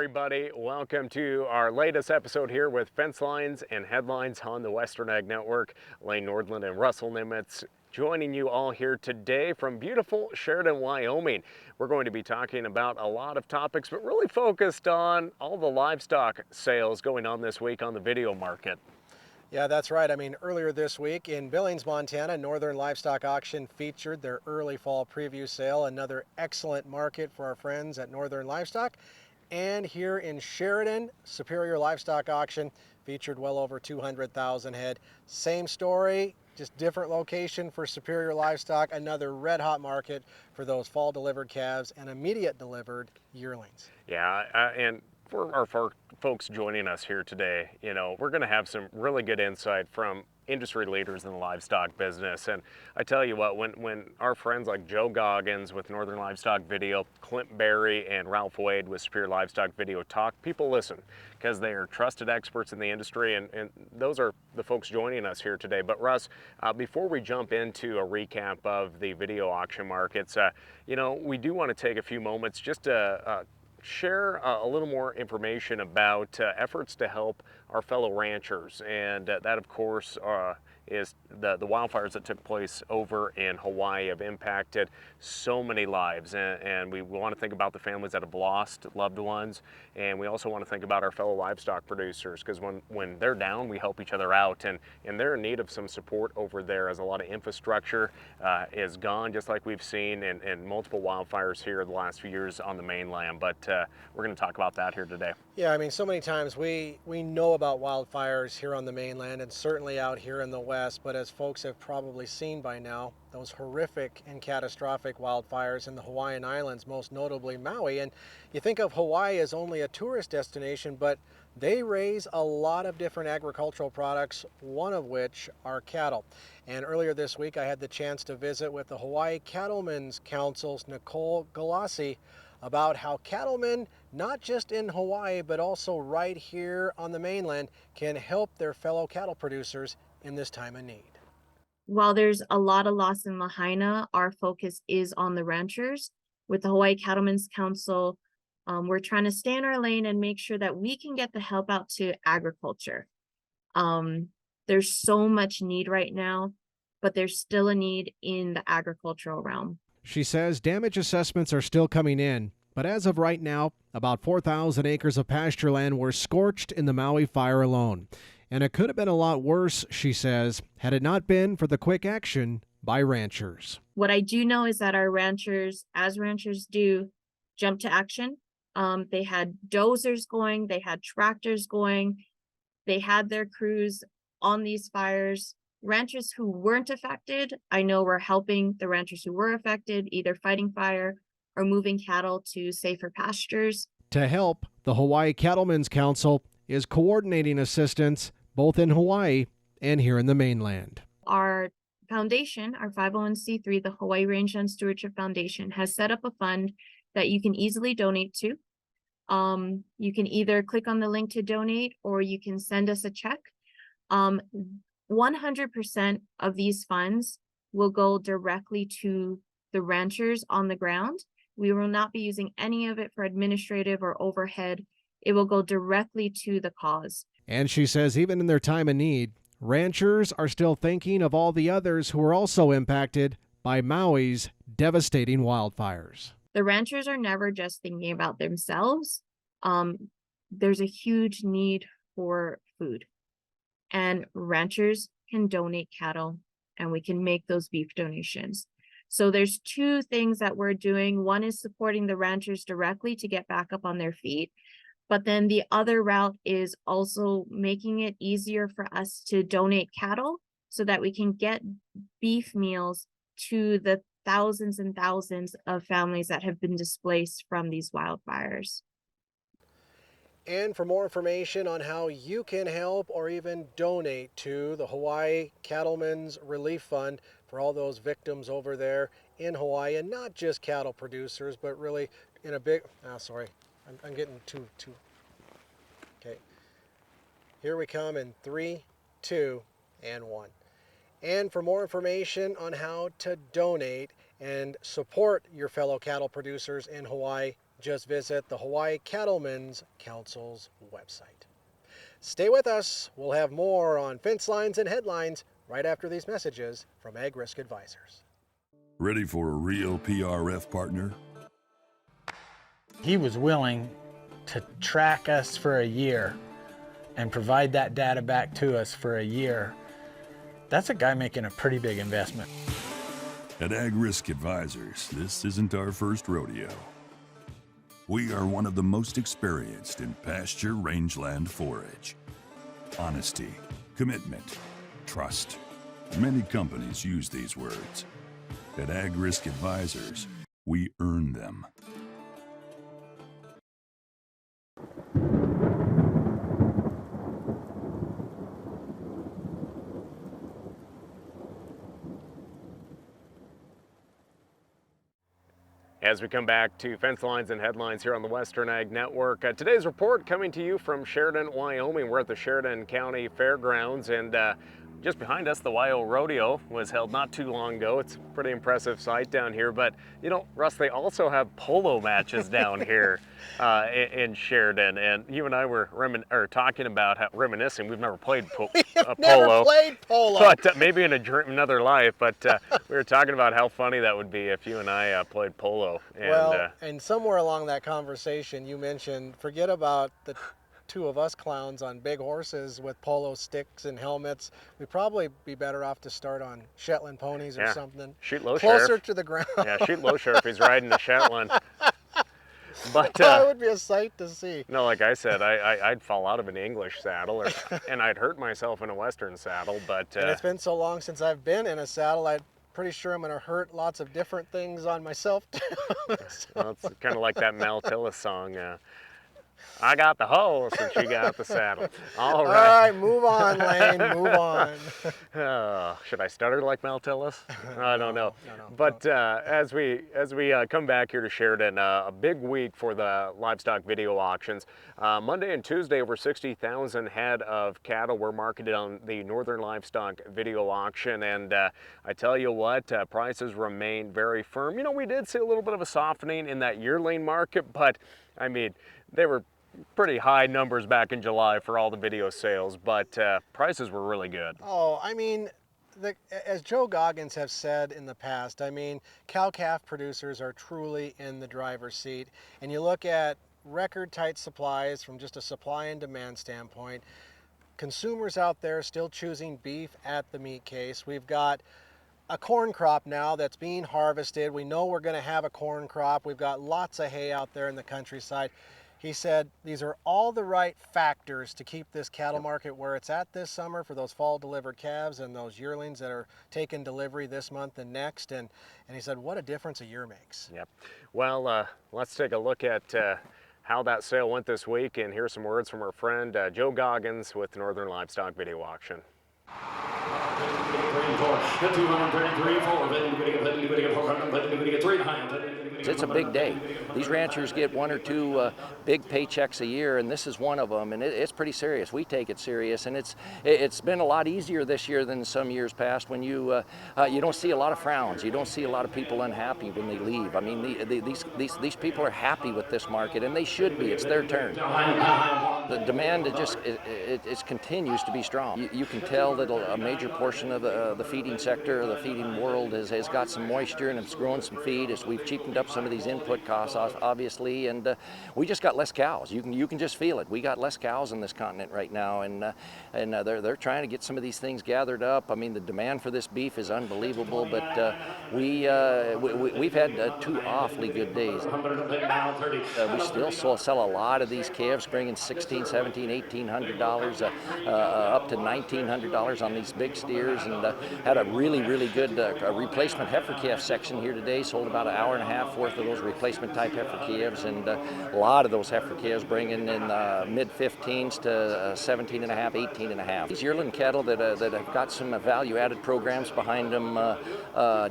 everybody. Welcome to our latest episode here with Fencelines and Headlines on the Western Ag Network. Lane Nordland and Russell Nimitz joining you all here today from beautiful Sheridan, Wyoming. We're going to be talking about a lot of topics, but really focused on all the livestock sales going on this week on the video market. Yeah, that's right. I mean, earlier this week in Billings, Montana, Northern Livestock Auction featured their early fall preview sale, another excellent market for our friends at Northern Livestock. And here in Sheridan, Superior Livestock Auction featured well over 200,000 head. Same story, just different location for Superior Livestock, another red hot market for those fall delivered calves and immediate delivered yearlings. Yeah, and for our folks joining us here today, we're going to have some really good insight from industry leaders in the livestock business. And I tell you what, when our friends like Joe Goggins with Northern Livestock Video, Clint Berry, and Ralph Wade with Superior Livestock Video talk, people listen because they are trusted experts in the industry, and those are the folks joining us here today. But Russ, before we jump into a recap of the video auction markets, we do want to take a few moments just to share a little more information about efforts to help our fellow ranchers, and that of course is the wildfires that took place over in Hawaii have impacted so many lives, and we want to think about the families that have lost loved ones, and we also want to think about our fellow livestock producers, because when they're down, we help each other out, and they're in need of some support over there, as a lot of infrastructure is gone, just like we've seen in multiple wildfires here the last few years on the mainland. But we're going to talk about that here today. Yeah, I mean, so many times we know about wildfires here on the mainland and certainly out here in the west, but as folks have probably seen by now, those horrific and catastrophic wildfires in the Hawaiian Islands, most notably Maui. And you think of Hawaii as only a tourist destination, but they raise a lot of different agricultural products, one of which are cattle. And earlier this week, I had the chance to visit with the Hawaii Cattlemen's Council's Nicole Galassi about how cattlemen, not just in Hawaii, but also right here on the mainland, can help their fellow cattle producers in this time of need. While there's a lot of loss in Lahaina, our focus is on the ranchers. With the Hawaii Cattlemen's Council, we're trying to stay in our lane and make sure that we can get the help out to agriculture. There's so much need right now, but there's still a need in the agricultural realm. She says damage assessments are still coming in, but as of right now, about 4,000 acres of pasture land were scorched in the Maui fire alone. And it could have been a lot worse, she says, had it not been for the quick action by ranchers. What I do know is that our ranchers, as ranchers do, jump to action. They had dozers going, they had tractors going, they had their crews on these fires. Ranchers who weren't affected, I know we're helping the ranchers who were affected, either fighting fire or moving cattle to safer pastures. To help, the Hawaii Cattlemen's Council is coordinating assistance both in Hawaii and here in the mainland. Our foundation, our 501c3, the Hawaii Rangeland Stewardship Foundation, has set up a fund that you can easily donate to. You can either click on the link to donate, or you can send us a check. 100% of these funds will go directly to the ranchers on the ground. We will not be using any of it for administrative or overhead. It will go directly to the cause. And she says even in their time of need, ranchers are still thinking of all the others who are also impacted by Maui's devastating wildfires. The ranchers are never just thinking about themselves. There's a huge need for food. And ranchers can donate cattle, and we can make those beef donations. So there's two things that we're doing. One is supporting the ranchers directly to get back up on their feet. But then the other route is also making it easier for us to donate cattle so that we can get beef meals to the thousands and thousands of families that have been displaced from these wildfires. And for more information on how you can help or even donate to the Hawaii Cattlemen's Relief Fund for all those victims over there in Hawaii, and not just cattle producers, but really in a big, I'm getting too, okay. Here we come in 3, 2, and 1. And for more information on how to donate and support your fellow cattle producers in Hawaii, Just visit the Hawaii Cattlemen's Council's website. Stay with us. We'll have more on Fencelines and Headlines right after these messages from Ag Risk Advisors. Ready for a real PRF partner? He was willing to track us for a year and provide that data back to us for a year. That's a guy making a pretty big investment. At Ag Risk Advisors, this isn't our first rodeo. We are one of the most experienced in pasture rangeland forage. Honesty, commitment, trust. Many companies use these words. At Ag Risk Advisors, we earn them. As we come back to Fencelines and Headlines here on the Western Ag Network, today's report coming to you from Sheridan, Wyoming. We're at the Sheridan County Fairgrounds, and just behind us, the Wyo Rodeo was held not too long ago. It's a pretty impressive sight down here, but you know, Russ, they also have polo matches down here in Sheridan, and you and I were talking about how reminiscing. We've never played polo. Never played polo. But maybe in another life, but we were talking about how funny that would be if you and I played polo. And, and somewhere along that conversation, you mentioned, forget about the two of us clowns on big horses with polo sticks and helmets. We'd probably be better off to start on Shetland ponies or something. Shoot low, closer Sheriff. To the ground. Yeah, shoot low, Sheriff. He's riding a Shetland. But that would be a sight to see. No, like I said, I'd fall out of an English saddle, and I'd hurt myself in a Western saddle. But and it's been so long since I've been in a saddle, I'm pretty sure I'm going to hurt lots of different things on myself too. Well, it's kind of like that Mel Tillis song. I got the horse and she got the saddle. All right. All right, move on, Lane, move on. Should I stutter like Mel Tillis? I don't know. No, but as we come back here to Sheridan, a big week for the livestock video auctions. Monday and Tuesday, over 60,000 head of cattle were marketed on the Northern Livestock Video Auction, and I tell you what, prices remain very firm. You know, we did see a little bit of a softening in that yearling market, but I mean, they were pretty high numbers back in July for all the video sales, but prices were really good. Oh, I mean, as Joe Goggins have said in the past, I mean, cow-calf producers are truly in the driver's seat. And you look at record tight supplies from just a supply and demand standpoint. Consumers out there still choosing beef at the meat case. We've got a corn crop now that's being harvested. We know we're going to have a corn crop. We've got lots of hay out there in the countryside. He said these are all the right factors to keep this cattle market where it's at this summer for those fall delivered calves and those yearlings that are taking delivery this month and next. And he said, what a difference a year makes. Yep. Well, let's take a look at how that sale went this week and hear some words from our friend Joe Goggins with Northern Livestock Video Auction. It's a big day. These ranchers get one or two big paychecks a year, and this is one of them, and it's pretty serious. We take it serious, and it's been a lot easier this year than some years past when you don't see a lot of frowns. You don't see a lot of people unhappy when they leave. I mean, these people are happy with this market, and they should be. It's their turn. The demand it continues to be strong. You can tell that a major portion of the feeding sector, the feeding world, has got some moisture and it's growing some feed as we've cheapened up some of these input costs, obviously, and we just got less cows. You can just feel it. We got less cows on this continent right now, and they're trying to get some of these things gathered up. I mean, the demand for this beef is unbelievable, but we've had 2 awfully good days. We still sell a lot of these calves, bringing $1,600, $1,700, $1,800 up to $1,900 on these big steers, and had a really good replacement heifer calf section here today. Sold about an hour and a half worth of those replacement type heifer calves, and a lot of those heifer calves bringing in mid 15s to 17 and a half, 18 and a half. These yearling cattle that have got some value added programs behind them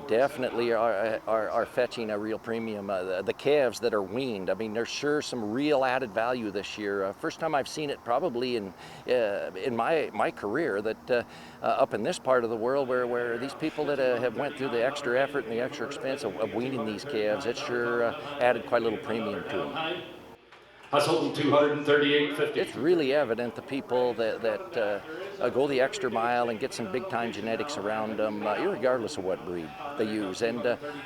definitely are fetching a real premium. The calves that are weaned, I mean, there's sure some real added value this year. First time time I've seen it probably in my career that up in this part of the world where these people that have went through the extra effort and the extra expense of weaning these calves, it sure added quite a little premium to them. I sold them 238.50. It's really evident the people that go the extra mile and get some big time genetics around them, irregardless of what breed they use, and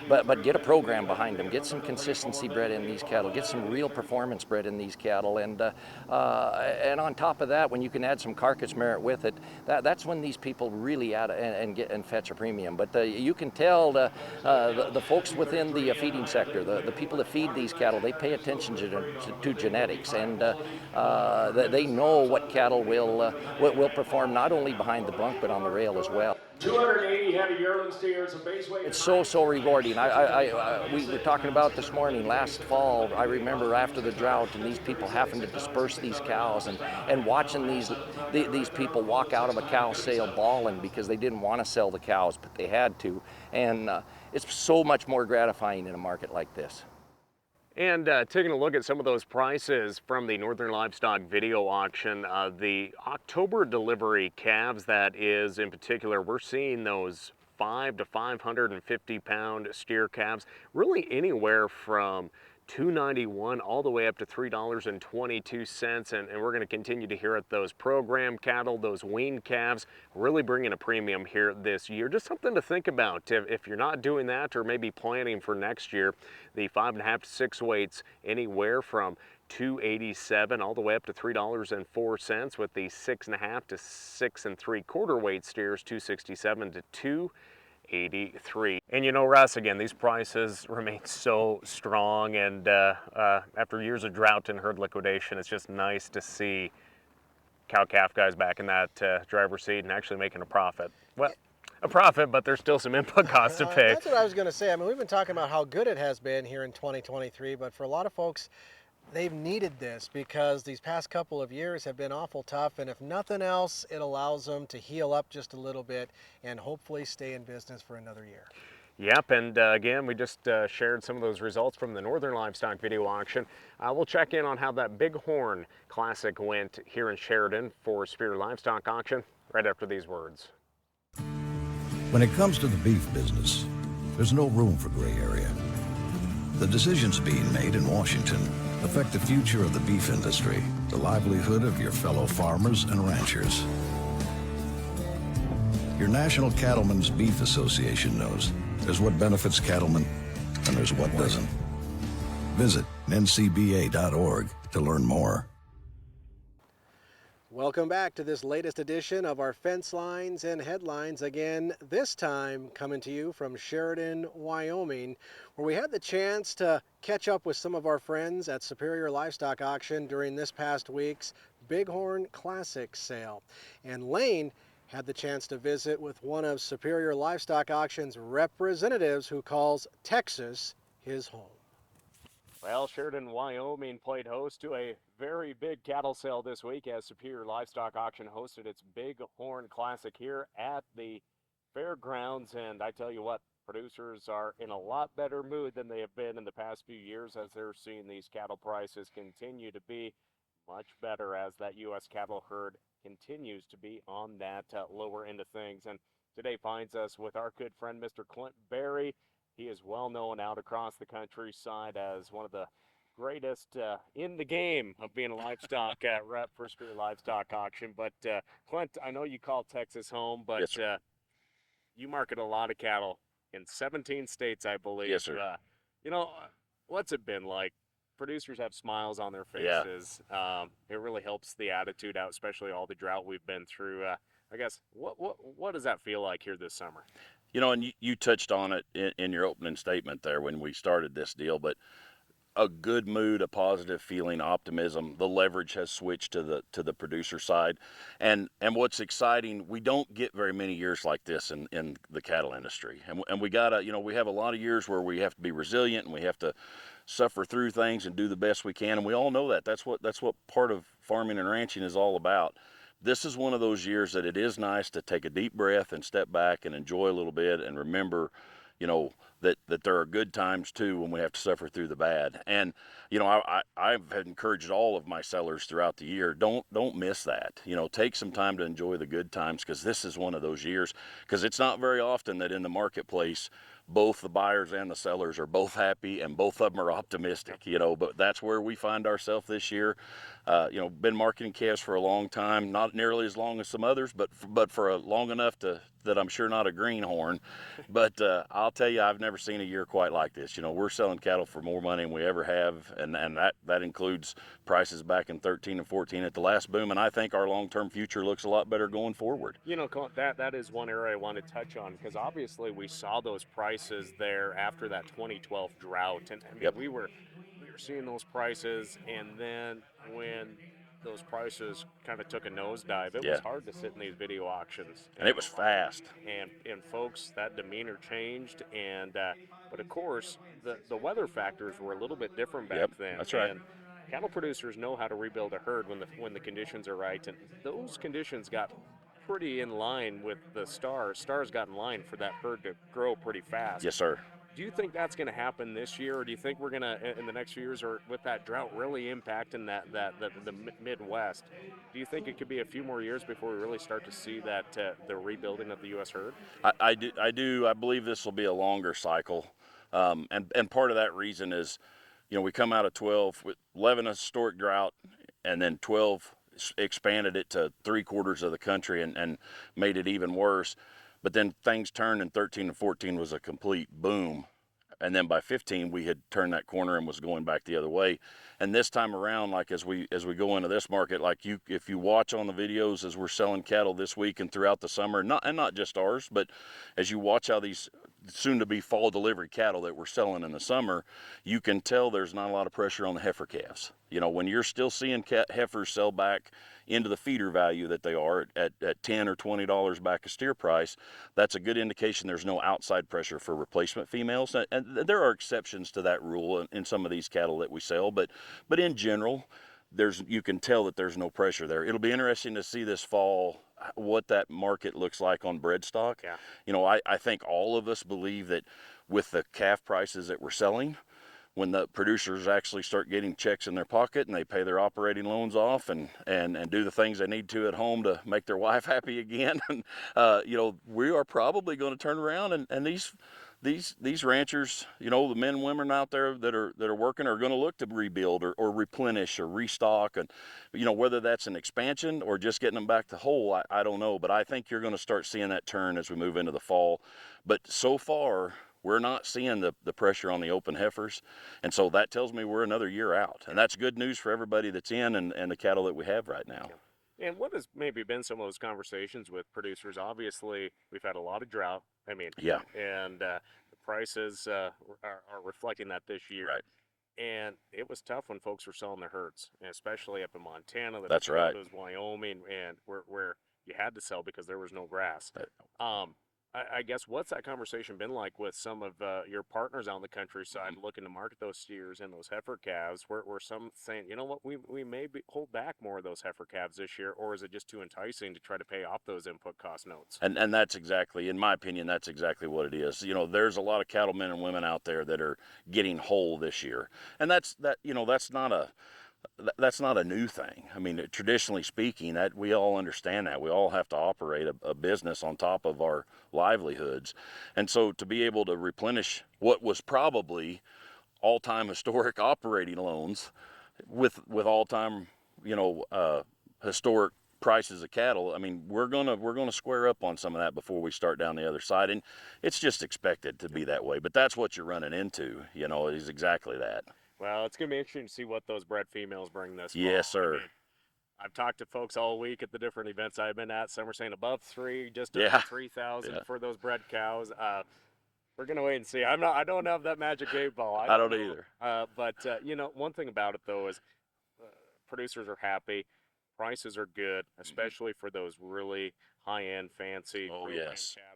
but get a program behind them, get some consistency bred in these cattle, get some real performance bred in these cattle, and on top of that, when you can add some carcass merit with it, that's when these people really add and fetch a premium. But you can tell the folks within the feeding sector, the people that feed these cattle, they pay attention to genetics, and they know what cattle will perform not only behind the bunk but on the rail as well. 280 head of yearling steers, a base weight. It's so rewarding. We were talking about this morning, last fall, I remember after the drought and these people having to disperse these cows and watching these people walk out of a cow sale bawling because they didn't want to sell the cows, but they had to. And it's so much more gratifying in a market like this. And taking a look at some of those prices from the Northern Livestock video auction, the October delivery calves, that is in particular, we're seeing those 5 to 550 pound steer calves, really anywhere from $2.91 all the way up to $3.22, and we're going to continue to hear it. Those program cattle, those weaned calves, really bringing a premium here this year. Just something to think about if you're not doing that or maybe planning for next year. The 5.5 to 6 weights anywhere from $2.87 all the way up to $3.04, with the 6.5 to 6 3/4 weight steers $2.67 to $2.83. And you know, Russ, again, these prices remain so strong, and after years of drought and herd liquidation, it's just nice to see cow-calf guys back in that driver's seat and actually making a profit. Well, a profit, but there's still some input costs to pay. That's what I was going to say. I mean, we've been talking about how good it has been here in 2023, but for a lot of folks, they've needed this because these past couple of years have been awful tough, and if nothing else, it allows them to heal up just a little bit and hopefully stay in business for another year. Yep, and again, we just shared some of those results from the Northern Livestock video auction. We'll check in on how that Bighorn Classic went here in Sheridan for Superior Livestock Auction right after these words. When it comes to the beef business, there's no room for gray area. The decisions being made in Washington affect the future of the beef industry, the livelihood of your fellow farmers and ranchers. Your National Cattlemen's Beef Association knows there's what benefits cattlemen and there's what doesn't. Visit ncba.org to learn more. Welcome back to this latest edition of our Fence Lines and Headlines. Again, this time coming to you from Sheridan, Wyoming, where we had the chance to catch up with some of our friends at Superior Livestock Auction during this past week's Bighorn Classic sale. And Lane had the chance to visit with one of Superior Livestock Auction's representatives who calls Texas his home. Well, Sheridan, Wyoming played host to a very big cattle sale this week as Superior Livestock Auction hosted its Bighorn Classic here at the fairgrounds. And I tell you what, producers are in a lot better mood than they have been in the past few years as they're seeing these cattle prices continue to be much better as that U.S. cattle herd continues to be on that lower end of things. And today finds us with our good friend, Mr. Clint Berry. He is well known out across the countryside as one of the greatest in the game of being a livestock rep for Superior Livestock Auction. But Clint, I know you call Texas home, but yes, you market a lot of cattle in 17 states, I believe. Yes, sir. You know, what's it been like? Producers have smiles on their faces. Yeah. It really helps the attitude out, especially all the drought we've been through. I guess, what does that feel like here this summer? You know, and you touched on it in your opening statement there when we started this deal, but a good mood, a positive feeling, optimism. The leverage has switched to the producer side, and what's exciting, we don't get very many years like this in the cattle industry, and we gotta, you know, we have a lot of years where we have to be resilient and we have to suffer through things and do the best we can, and we all know that. That's what part of farming and ranching is all about. This is one of those years that it is nice to take a deep breath and step back and enjoy a little bit and remember, you know, that there are good times too when we have to suffer through the bad. And you know, I've encouraged all of my sellers throughout the year, don't miss that. You know, take some time to enjoy the good times, because this is one of those years, because it's not very often that in the marketplace both the buyers and the sellers are both happy and both of them are optimistic, you know. But that's where we find ourselves this year. You know, been marketing calves for a long time, not nearly as long as some others, but for a long enough that I'm sure not a greenhorn. But I'll tell you, I've never seen a year quite like this. You know, we're selling cattle for more money than we ever have, and that includes prices back in 13 and 14 at the last boom. And I think our long-term future looks a lot better going forward. You know, that is one area I want to touch on, because obviously we saw those prices there after that 2012 drought, and I mean, Yep. we were seeing those prices, and then when those prices kind of took a nosedive, it was Yeah. hard to sit in these video auctions. And it was fast. And folks, that demeanor changed, and but of course the weather factors were a little bit different back Yep, then. that's right. And cattle producers know how to rebuild a herd when the conditions are right, and those conditions got pretty in line with the stars. Stars got in line for that herd to grow pretty fast. Yes, sir. Do you think that's going to happen this year, or do you think we're going to, in the next few years, or with that drought really impacting the Midwest, do you think it could be a few more years before we really start to see that the rebuilding of the U.S. herd? I do. I believe this will be a longer cycle, and part of that reason is, you know, we come out of 12 with 11 a historic drought, and then 12 expanded it to 3/4 of the country and made it even worse. But then things turned, and 13 and 14 was a complete boom. And then by 15 we had turned that corner and was going back the other way. And this time around, like as we go into this market, like if you watch on the videos as we're selling cattle this week and throughout the summer, not just ours, but as you watch how these soon to be fall delivery cattle that we're selling in the summer, you can tell there's not a lot of pressure on the heifer calves. You know, when you're still seeing heifers sell back into the feeder value that they are at $10 or $20 back a steer price, that's a good indication there's no outside pressure for replacement females. And there are exceptions to that rule in some of these cattle that we sell, but in general, you can tell that there's no pressure there. It'll be interesting to see this fall what that market looks like on bred stock. Yeah. You know, I think all of us believe that with the calf prices that we're selling, when the producers actually start getting checks in their pocket and they pay their operating loans off and do the things they need to at home to make their wife happy again, and you know, we are probably going to turn around and these ranchers, you know, the men and women out there that are working are going to look to rebuild or replenish or restock, and you know, whether that's an expansion or just getting them back to whole, I don't know, but I think you're going to start seeing that turn as we move into the fall. But so far, we're not seeing the pressure on the open heifers, and so that tells me we're another year out, and that's good news for everybody that's in and the cattle that we have right now. And what has maybe been some of those conversations with producers? Obviously, we've had a lot of drought. I mean, yeah, and the prices are reflecting that this year. Right. And it was tough when folks were selling their herds, and especially up in Montana, the That's right. Dakotas, Wyoming, and where you had to sell because there was no grass. I guess, what's that conversation been like with some of your partners out in the countryside looking to market those steers and those heifer calves? Were some saying, you know what, we may hold back more of those heifer calves this year, or is it just too enticing to try to pay off those input cost notes? And that's exactly, in my opinion, that's exactly what it is. You know, there's a lot of cattlemen and women out there that are getting whole this year, and that's not a new thing. I mean, traditionally speaking, that we all understand that. We all have to operate a business on top of our livelihoods. And so to be able to replenish what was probably all-time historic operating loans with all-time, you know, historic prices of cattle, I mean, we're gonna square up on some of that before we start down the other side. And it's just expected to be that way. But that's what you're running into, you know, is exactly that. Well, it's going to be interesting to see what those bred females bring this fall. Yes, sir. I mean, I've talked to folks all week at the different events I've been at. Some are saying above 3, just over 3,000 for those bred cows. We're going to wait and see. I don't have that magic 8-ball. I don't either. But you know, one thing about it though is producers are happy. Prices are good, especially for those really high-end, fancy yes. cattle.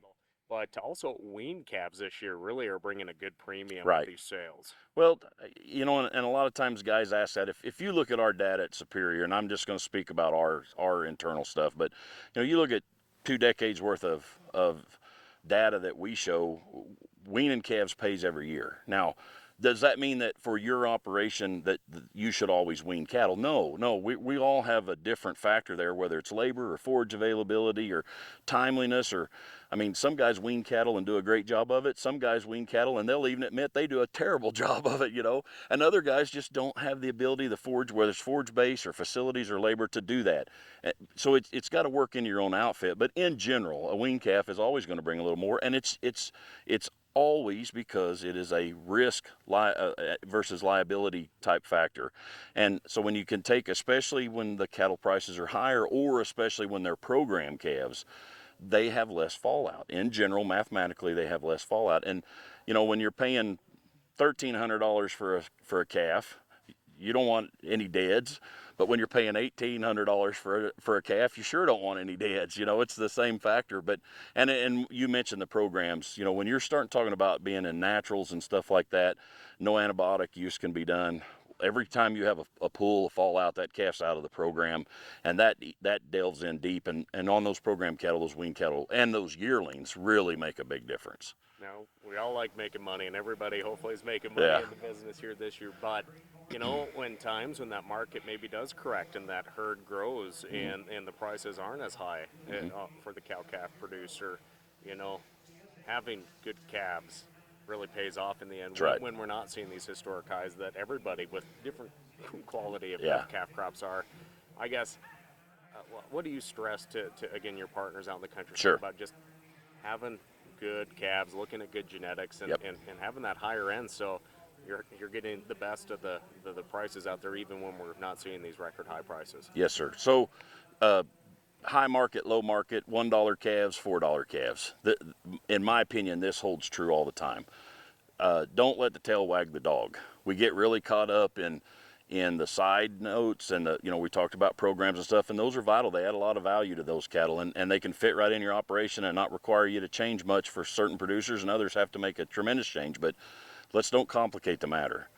But also, weaned calves this year really are bringing a good premium Right. with these sales. Well, you know, and a lot of times guys ask that. If you look at our data at Superior, and I'm just going to speak about our internal stuff, but you know, you look at 2 decades worth of data that we show, weaning calves pays every year. Now, does that mean that for your operation that you should always wean cattle? No, we all have a different factor there, whether it's labor or forage availability or timeliness, or, I mean, some guys wean cattle and do a great job of it. Some guys wean cattle and they'll even admit they do a terrible job of it, you know, and other guys just don't have the ability, the forage, whether it's forage base or facilities or labor, to do that. So it's got to work in your own outfit, but in general, a wean calf is always going to bring a little more, and it's always, because it is a risk versus liability type factor. And so when you can take, especially when the cattle prices are higher, or especially when they're program calves, they have less fallout. In general, mathematically, they have less fallout. And you know, when you're paying $1,300 for a calf, you don't want any deads. But when you're paying $1,800 for a calf, you sure don't want any deads. You know, it's the same factor. But and you mentioned the programs. You know, when you're starting talking about being in naturals and stuff like that, no antibiotic use can be done. Every time you have a pool of fallout, that calf's out of the program, and that delves in deep. And on those program cattle, those wean cattle, and those yearlings really make a big difference. Now, we all like making money, and everybody hopefully is making money in the business here this year. But, you know, when that market maybe does correct and that herd grows and the prices aren't as high for the cow-calf producer, you know, having good calves really pays off in the end. Right. When we're not seeing these historic highs that everybody with different quality of calf crops are. I guess, what do you stress to again, your partners out in the country about just having good calves, looking at good genetics, and having that higher end, so you're getting the best of the prices out there, even when we're not seeing these record high prices? Yes, sir. So high market, low market, $1 calves, $4 calves. In my opinion, this holds true all the time. Don't let the tail wag the dog. We get really caught up in the side notes, and we talked about programs and stuff, and those are vital. They add a lot of value to those cattle, and they can fit right in your operation and not require you to change much for certain producers, and others have to make a tremendous change. But let's don't complicate the matter.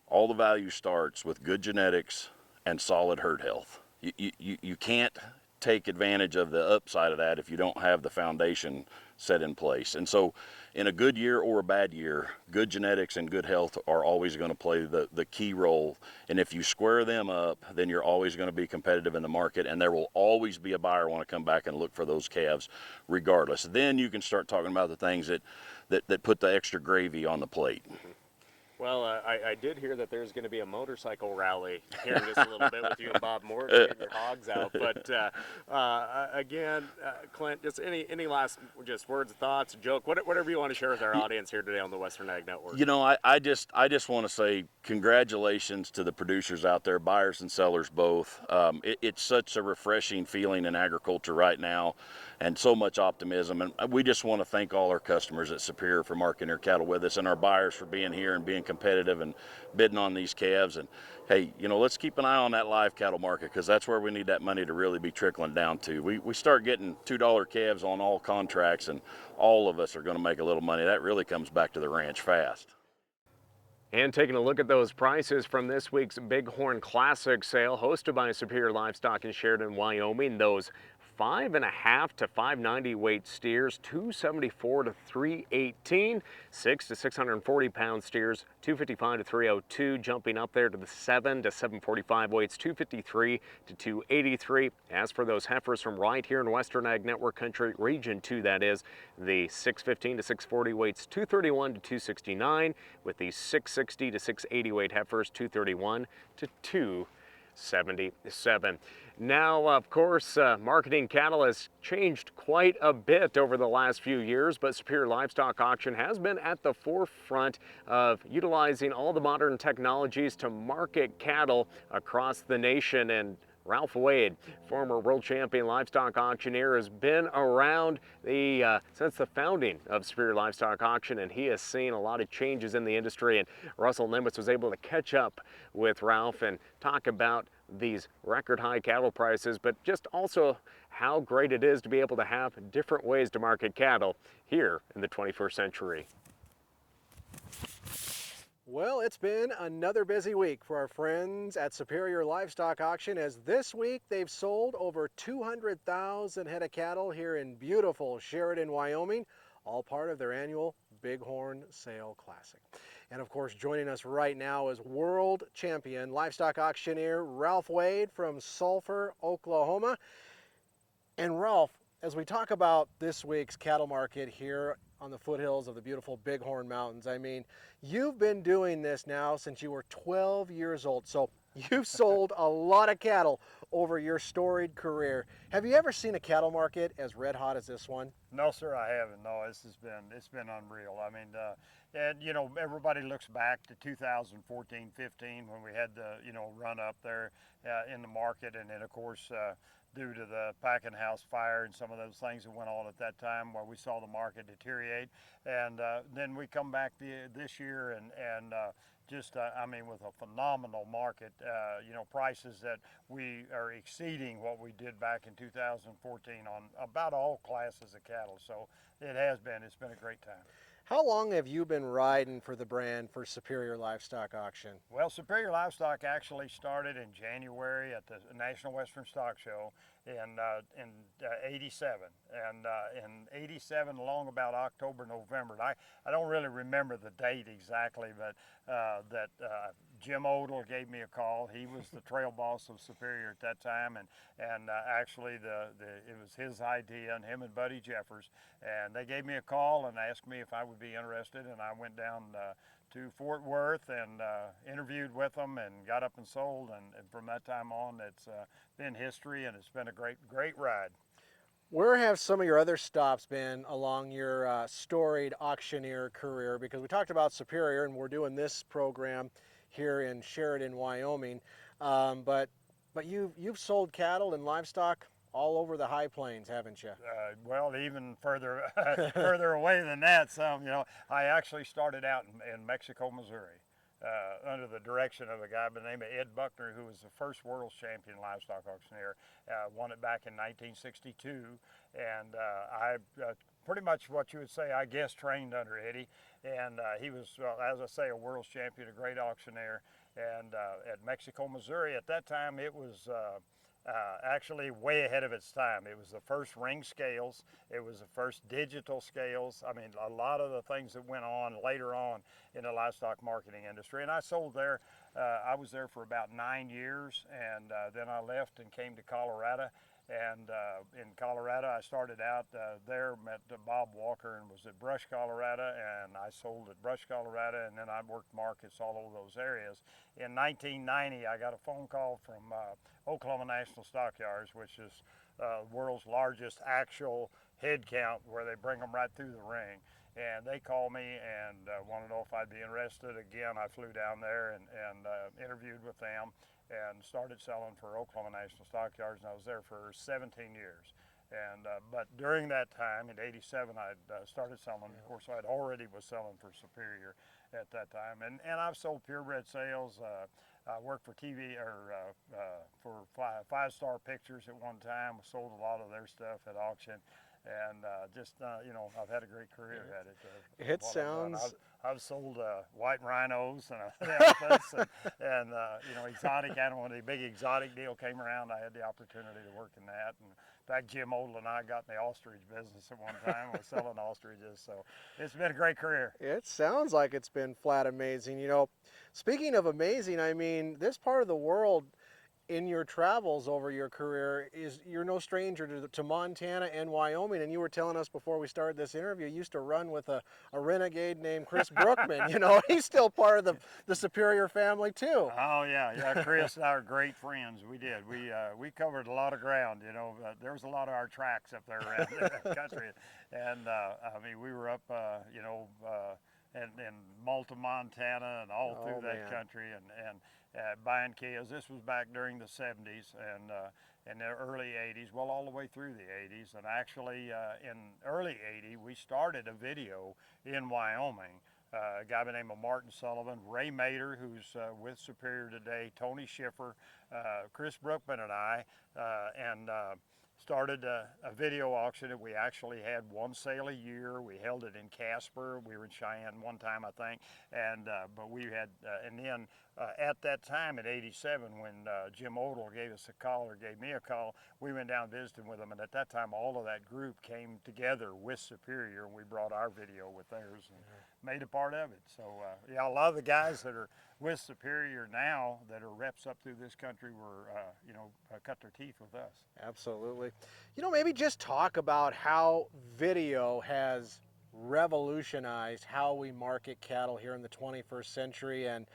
All the value starts with good genetics and solid herd health. You can't take advantage of the upside of that if you don't have the foundation set in place. And so in a good year or a bad year, good genetics and good health are always going to play the key role. And if you square them up, then you're always going to be competitive in the market, and there will always be a buyer want to come back and look for those calves regardless. Then you can start talking about the things that put the extra gravy on the plate. Well, I did hear that there's going to be a motorcycle rally here in just a little bit with you and Bob Moore getting your hogs out. But again, Clint, just any last just words, thoughts, joke, whatever you want to share with our audience here today on the Western Ag Network. You know, I just want to say congratulations to the producers out there, buyers and sellers both. It's such a refreshing feeling in agriculture right now, and so much optimism. And we just want to thank all our customers at Superior for marketing their cattle with us, and our buyers for being here and being competitive and bidding on these calves. And hey, you know, let's keep an eye on that live cattle market, because that's where we need that money to really be trickling down to. We start getting $2 calves on all contracts, and all of us are going to make a little money. That really comes back to the ranch fast. And taking a look at those prices from this week's Bighorn Classic sale hosted by Superior Livestock in Sheridan, Wyoming, those 5.5 to 590 weight steers, 274 to 318, 6 to 640 pound steers, 255 to 302, jumping up there to the 7 to 745 weights, 253 to 283. As for those heifers from right here in Western Ag Network Country, Region 2 that is, the 615 to 640 weights, 231 to 269, with the 660 to 680 weight heifers, 231 to 277. Now, of course, marketing cattle has changed quite a bit over the last few years, but Superior Livestock Auction has been at the forefront of utilizing all the modern technologies to market cattle across the nation. And Ralph Wade, former world champion livestock auctioneer, has been around since the founding of Superior Livestock Auction, and he has seen a lot of changes in the industry. And Russell Nimitz was able to catch up with Ralph and talk about these record high cattle prices, but just also how great it is to be able to have different ways to market cattle here in the 21st century. Well, it's been another busy week for our friends at Superior Livestock Auction, as this week they've sold over 200,000 head of cattle here in beautiful Sheridan, Wyoming. all part of their annual Bighorn Sale Classic. And of course, joining us right now is world champion livestock auctioneer Ralph Wade from Sulphur, Oklahoma. And Ralph, as we talk about this week's cattle market here on the foothills of the beautiful Bighorn Mountains, I mean, you've been doing this now since you were 12 years old. So you've sold a lot of cattle over your storied career. Have you ever seen a cattle market as red hot as this one? No, sir, I haven't. No, it's been unreal. I mean, and you know, everybody looks back to 2014, 15 when we had the run up there in the market, and then of course due to the packing house fire and some of those things that went on at that time, where we saw the market deteriorate, and then we come back this year and just I mean, with a phenomenal market, prices that we are exceeding what we did back in 2014 on about all classes of cattle. So it's been a great time. How long have you been riding for the brand for Superior Livestock Auction? Well, Superior Livestock actually started in January at the National Western Stock Show in '87, and in '87 along about October, November. And I don't really remember the date exactly, but Jim Odell gave me a call. He was the trail boss of Superior at that time, and actually it was his idea, and him and Buddy Jeffers, and they gave me a call and asked me if I would be interested, and I went down to Fort Worth and interviewed with them and got up and sold, and from that time on it's been history, and it's been a great ride. Where have some of your other stops been along your storied auctioneer career? Because we talked about Superior, and we're doing this program here in Sheridan, Wyoming, but you've sold cattle and livestock all over the high plains, haven't you? Well, even further further away than that. I actually started out in Mexico, Missouri, under the direction of a guy by the name of Ed Buckner, who was the first world champion livestock auctioneer. Won it back in 1962, and I pretty much what you would say, I guess, trained under Eddie, and he was, as I say, a world champion, a great auctioneer, and at Mexico, Missouri. At that time, it was actually way ahead of its time. It was the first ring scales. It was the first digital scales. I mean, a lot of the things that went on later on in the livestock marketing industry. And I sold there. I was there for about 9 years, and then I left and came to Colorado. And in Colorado, I started out there, met Bob Walker, and was at Brush, Colorado, and I sold at Brush, Colorado, and then I worked markets all over those areas. In 1990, I got a phone call from Oklahoma National Stockyards, which is the world's largest actual head count, where they bring them right through the ring. And they called me and wanted to know if I'd be interested. Again, I flew down there and interviewed with them and started selling for Oklahoma National Stockyards, and I was there for 17 years. And but during that time, in '87, I started selling. Of course, I already was selling for Superior at that time, and I've sold purebred sales. I worked for TV for Five Star Pictures at one time. Sold a lot of their stuff at auction. And I've had a great career at it. It sounds. I've sold white rhinos and elephants, and exotic animals. When the big exotic deal came around, I had the opportunity to work in that. And in fact, Jim Odell and I got in the ostrich business at one time. We were selling ostriches, so it's been a great career. It sounds like it's been flat amazing. Speaking of amazing, I mean, this part of the world, in your travels over your career, you're no stranger to Montana and Wyoming, and you were telling us before we started this interview, you used to run with a renegade named Chris Brookman. He's still part of the Superior family too. Oh yeah, Chris and I are great friends. We did. We covered a lot of ground. There was a lot of our tracks up there around the country, and we were up in Malta, Montana, and all through that country, and buying cows. This was back during the 70s and in the early 80s, well, all the way through the 80s. And actually, in early 80, we started a video in Wyoming. A guy by the name of Martin Sullivan, Ray Mader, who's with Superior today, Tony Schiffer, Chris Brookman, and I, started a video auction that we actually had one sale a year. We held it in Casper. We were in Cheyenne one time, I think, and but we had, and then at that time in '87, when Jim Odell gave us a call, or gave me a call, we went down visiting with them, and at that time all of that group came together with Superior, and we brought our video with theirs and made a part of it. So yeah, a lot of the guys that are with Superior now, that are reps up through this country, were cut their teeth with us. Absolutely. Maybe just talk about how video has revolutionized how we market cattle here in the 21st century, and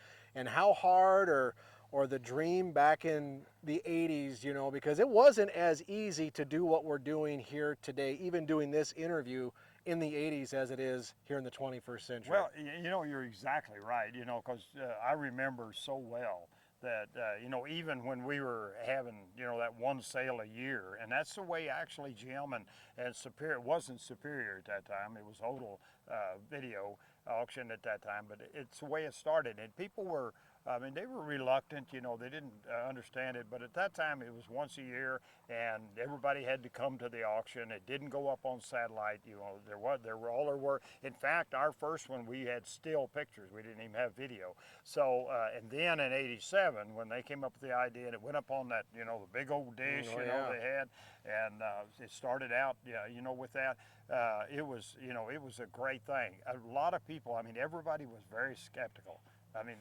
how hard or the dream back in the 80s, because it wasn't as easy to do what we're doing here today, even doing this interview in the 80s, as it is here in the 21st century. Well, you're exactly right, because I remember so well that, even when we were having, that one sale a year, and that's the way actually Jim and Superior, it wasn't Superior at that time, it was Odell Video Auction at that time, but it's the way it started. And people were, they were reluctant, they didn't understand it, but at that time it was once a year, and everybody had to come to the auction. It didn't go up on satellite, there were. In fact, our first one, we had still pictures, we didn't even have video. So, and then in '87, when they came up with the idea, and it went up on that, the big old dish, they had, and it started out, with that. It was a great thing. A lot of people, everybody was very skeptical.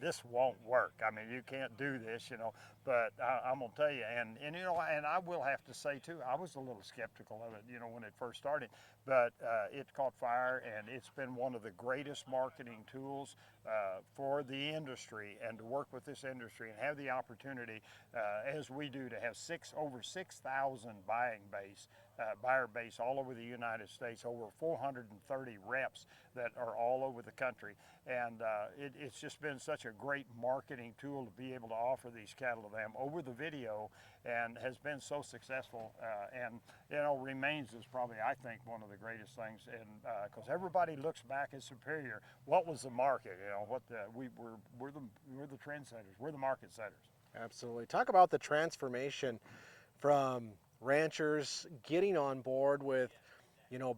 This won't work. You can't do this, but I'm gonna tell you, and I will have to say too, I was a little skeptical of it, when it first started, but it caught fire, and it's been one of the greatest marketing tools for the industry, and to work with this industry and have the opportunity, as we do, to have over 6,000 buyer base all over the United States, over 430 reps that are all over the country, and it's just been such a great marketing tool to be able to offer these cattle to them over the video, and has been so successful, and remains as probably, I think, one of the greatest things, and because everybody looks back at Superior, what was the market? We're the trendsetters, we're the market setters. Absolutely. Talk about the transformation from ranchers getting on board with,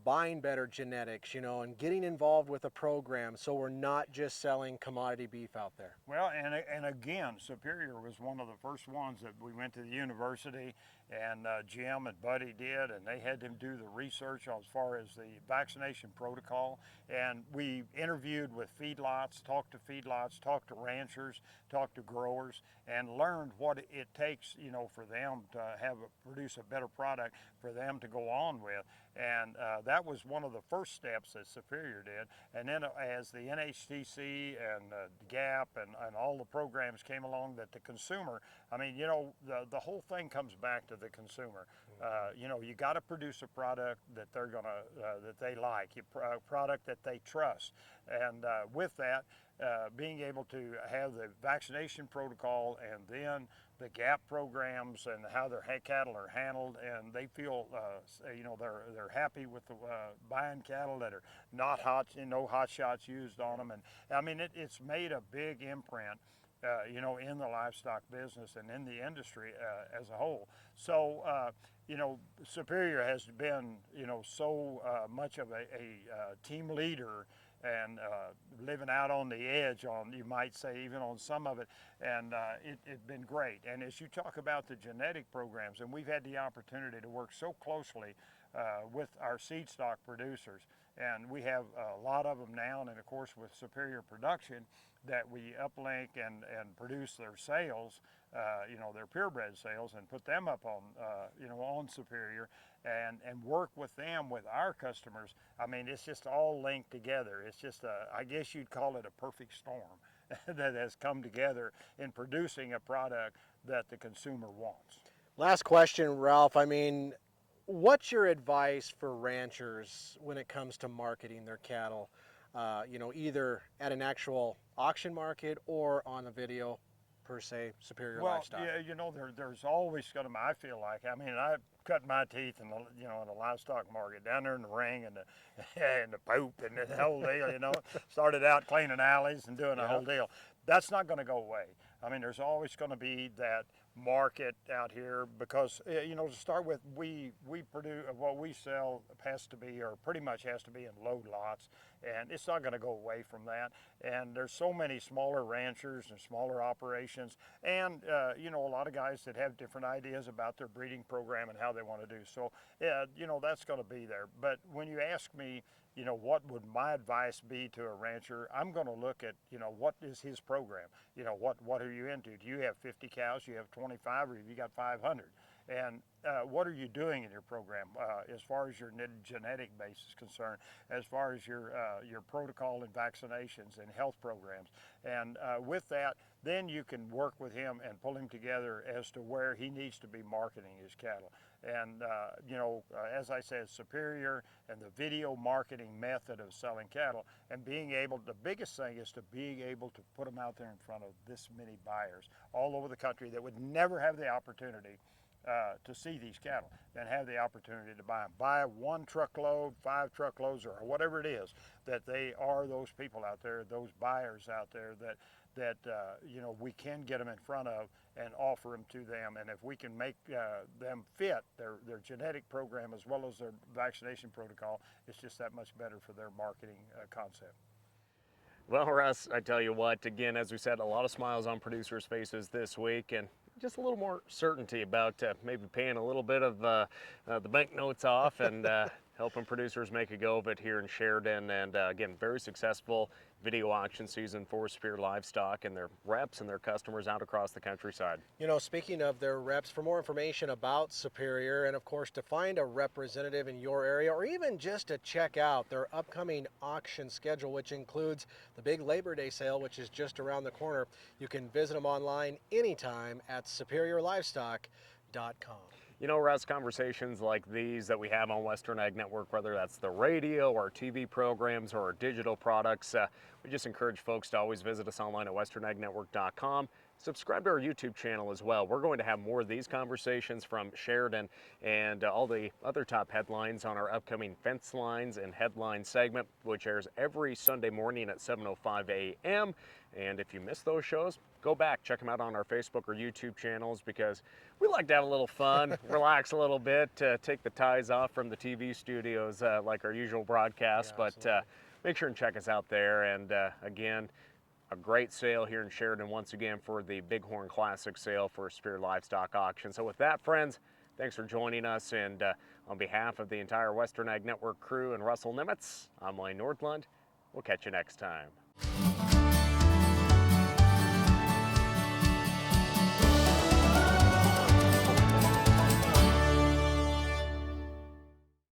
buying better genetics, and getting involved with a program, so we're not just selling commodity beef out there. Well, and again, Superior was one of the first ones that we went to the university, and Jim and Buddy did, and they had them do the research as far as the vaccination protocol, and we interviewed with feedlots, talked to ranchers, talked to growers, and learned what it takes, for them to produce a better product for them to go on with. And that was one of the first steps that Superior did. And then as the NHTC and GAP and all the programs came along, that the consumer, the whole thing comes back to the consumer. You got to produce a product that they're gonna that they like, a product that they trust, and with that, being able to have the vaccination protocol, and then the GAP programs, and how their cattle are handled, and they feel, they're happy with the buying cattle that are not hot, no hot shots used on them, and it's made a big imprint, in the livestock business and in the industry as a whole. So, Superior has been, so much of a team leader, and living out on the edge, you might say, even on some of it, and it's been great. And as you talk about the genetic programs, and we've had the opportunity to work so closely with our seed stock producers, and we have a lot of them now, and of course with Superior Production, that we uplink and produce their sales, their purebred sales, and put them up on, on Superior, and work with them, with our customers. It's just all linked together. It's just, I guess you'd call it a perfect storm that has come together in producing a product that the consumer wants. Last question, Ralph. What's your advice for ranchers when it comes to marketing their cattle, either at an actual auction market or on a video, per se, Superior Livestock? Well, yeah, there's always going to, I feel like, I cut my teeth in the, in the livestock market, down there in the ring, and the poop and the whole deal, Started out cleaning alleys and doing the whole deal. That's not going to go away. I mean, there's always going to be that market out here because, you know, to start with, we produce what we sell has to be, or pretty much has to be, in load lots, and it's not going to go away from that. And there's so many smaller ranchers and smaller operations, and you know, a lot of guys that have different ideas about their breeding program and how they want to do. So, yeah, you know, that's going to be there. But when you ask me, you know, what would my advice be to a rancher? I'm going to look at, you know, what is his program? You know, what are you into? Do you have 50 cows? You have 25, or have you got 500? And what are you doing in your program as far as your genetic base is concerned, as far as your protocol and vaccinations and health programs? And with that, then you can work with him and pull him together as to where he needs to be marketing his cattle. And you know, as I said, Superior and the video marketing method of selling cattle, and being able, the biggest thing is to being able to put them out there in front of this many buyers all over the country that would never have the opportunity to see these cattle and have the opportunity to buy them. Buy 1 truckload, 5 truckloads, or whatever it is, that they are those people out there, those buyers out there that you know, we can get them in front of and offer them to them. And if we can make them fit their genetic program as well as their vaccination protocol, it's just that much better for their marketing concept. Well, Russ, I tell you what, again, as we said, a lot of smiles on producers' faces this week, and just a little more certainty about maybe paying a little bit of the banknotes off and helping producers make a go of it here in Sheridan. And again, very successful video auction season for Superior Livestock and their reps and their customers out across the countryside. You know, speaking of their reps, for more information about Superior, and of course to find a representative in your area, or even just to check out their upcoming auction schedule, which includes the big Labor Day sale, which is just around the corner, you can visit them online anytime at superiorlivestock.com. You know, Russ, conversations like these that we have on Western Ag Network, whether that's the radio or TV programs or our digital products, we just encourage folks to always visit us online at westernagnetwork.com. Subscribe to our YouTube channel as well. We're going to have more of these conversations from Sheridan and all the other top headlines on our upcoming Fencelines and Headlines segment, which airs every Sunday morning at 7:05 a.m. And if you miss those shows, go back, check them out on our Facebook or YouTube channels, because we like to have a little fun, relax a little bit, take the ties off from the TV studios like our usual broadcasts. Yeah, but make sure and check us out there. And again, a great sale here in Sheridan once again for the Bighorn Classic sale for Superior Livestock Auction. So with that, friends, thanks for joining us. And on behalf of the entire Western Ag Network crew and Russell Nimitz, I'm Wayne Nordlund. We'll catch you next time.